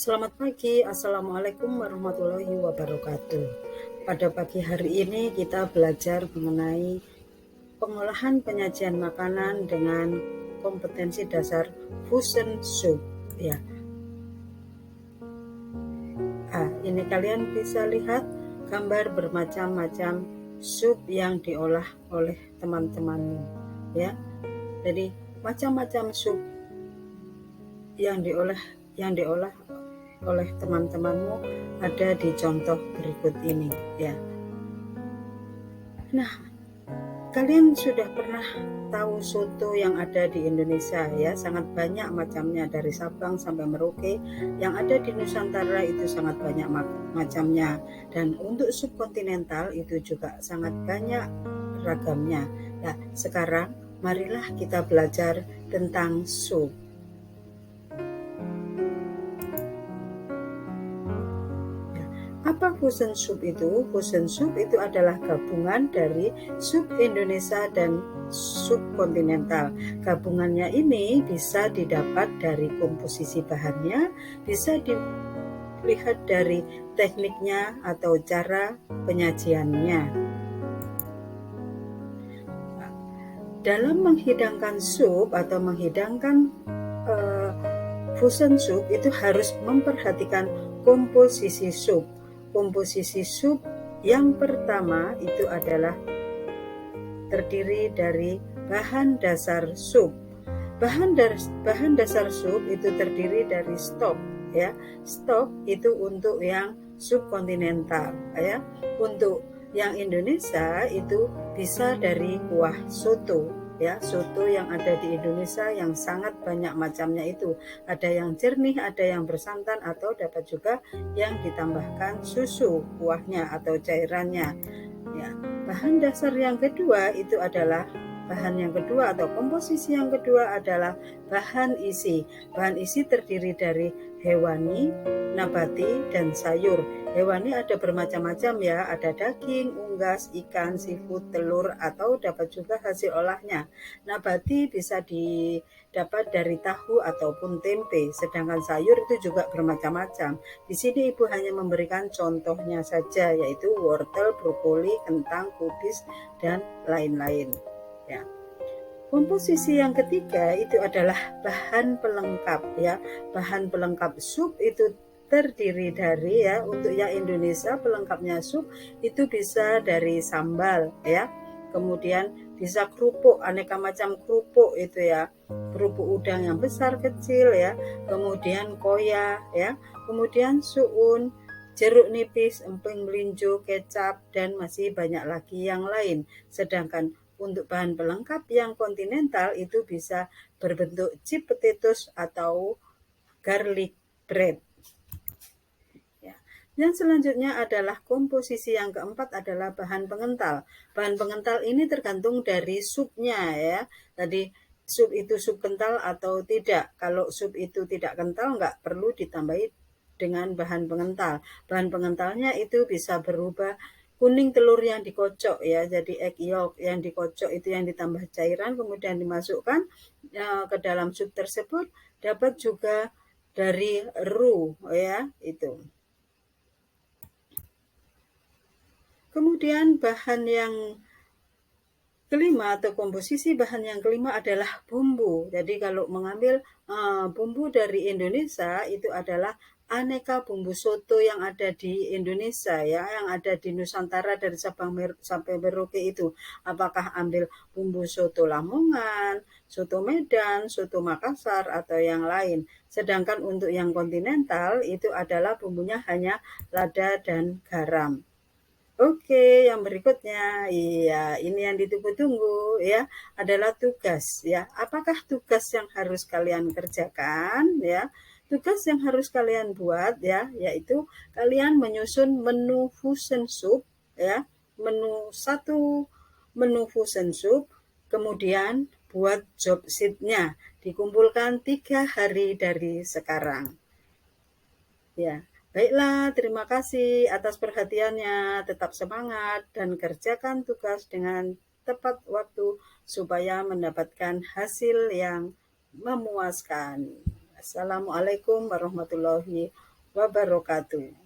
Selamat pagi, Assalamualaikum warahmatullahi wabarakatuh. Pada pagi hari ini kita belajar mengenai pengolahan penyajian makanan dengan kompetensi dasar fusion soup. Ya, ini kalian bisa lihat gambar bermacam-macam sup yang diolah oleh teman-temanmu. Ya, jadi macam-macam sup yang diolah oleh teman-temanmu ada di contoh berikut ini ya. Nah, kalian sudah pernah tahu soto yang ada di Indonesia ya, sangat banyak macamnya dari Sabang sampai Merauke. Yang ada di Nusantara itu sangat banyak macamnya, dan untuk subkontinental itu juga sangat banyak ragamnya. Nah, sekarang marilah kita belajar tentang sup. Apa fusion soup itu? Fusion soup itu adalah gabungan dari sup Indonesia dan sup kontinental. Gabungannya ini bisa didapat dari komposisi bahannya, bisa dilihat dari tekniknya atau cara penyajiannya. Dalam menghidangkan sup atau menghidangkan fusion soup itu harus memperhatikan komposisi sup. Komposisi sup yang pertama itu adalah terdiri dari bahan dasar sup. Bahan dasar sup itu terdiri dari stok ya. Stok itu untuk yang subkontinental ya. Untuk yang Indonesia itu bisa dari kuah soto ya, soto yang ada di Indonesia yang sangat banyak macamnya itu. Ada yang jernih, ada yang bersantan, atau dapat juga yang ditambahkan susu kuahnya atau cairannya. Ya, bahan dasar yang kedua itu adalah komposisi yang kedua adalah bahan isi. Bahan isi terdiri dari hewani, nabati, dan sayur. Hewani ada bermacam-macam ya, ada daging, unggas, ikan, seafood, telur, atau dapat juga hasil olahnya. Nabati bisa didapat dari tahu ataupun tempe, sedangkan sayur itu juga bermacam-macam. Di sini Ibu hanya memberikan contohnya saja, yaitu wortel, brokoli, kentang, kubis, dan lain-lain. Ya. Komposisi yang ketiga itu adalah bahan pelengkap ya. Bahan pelengkap sup itu terdiri dari ya, untuk yang Indonesia pelengkapnya sup itu bisa dari sambal ya. Kemudian bisa kerupuk, aneka macam kerupuk itu ya. Kerupuk udang yang besar kecil ya. Kemudian koya ya. Kemudian suun, jeruk nipis, emping melinjo, kecap, dan masih banyak lagi yang lain. Sedangkan untuk bahan pelengkap yang kontinental itu bisa berbentuk chip potatoes atau garlic bread. Ya. Yang selanjutnya adalah komposisi yang keempat adalah bahan pengental. Bahan pengental ini tergantung dari supnya ya. Tadi sup itu sup kental atau tidak. Kalau sup itu tidak kental nggak perlu ditambahi dengan bahan pengental. Bahan pengentalnya itu bisa berubah kuning telur yang dikocok ya, jadi egg yolk yang dikocok itu yang ditambah cairan kemudian dimasukkan ke dalam sup tersebut. Dapat juga dari roux ya itu. Kemudian bahan yang kelima atau komposisi bahan yang kelima adalah bumbu. Jadi kalau mengambil bumbu dari Indonesia itu adalah aneka bumbu soto yang ada di Indonesia ya, yang ada di Nusantara dari Sabang sampai Merauke itu. Apakah ambil bumbu soto Lamongan, soto Medan, soto Makassar, atau yang lain. Sedangkan untuk yang kontinental itu adalah bumbunya hanya lada dan garam. Oke, yang berikutnya, iya, ini yang ditunggu-tunggu ya, adalah tugas ya. Apakah tugas yang harus kalian kerjakan ya? Tugas yang harus kalian buat ya, yaitu kalian menyusun menu fusion soup ya, menu fusion soup, kemudian buat job sheet-nya, dikumpulkan 3 hari dari sekarang. Ya. Baiklah, terima kasih atas perhatiannya. Tetap semangat dan kerjakan tugas dengan tepat waktu supaya mendapatkan hasil yang memuaskan. Assalamualaikum warahmatullahi wabarakatuh.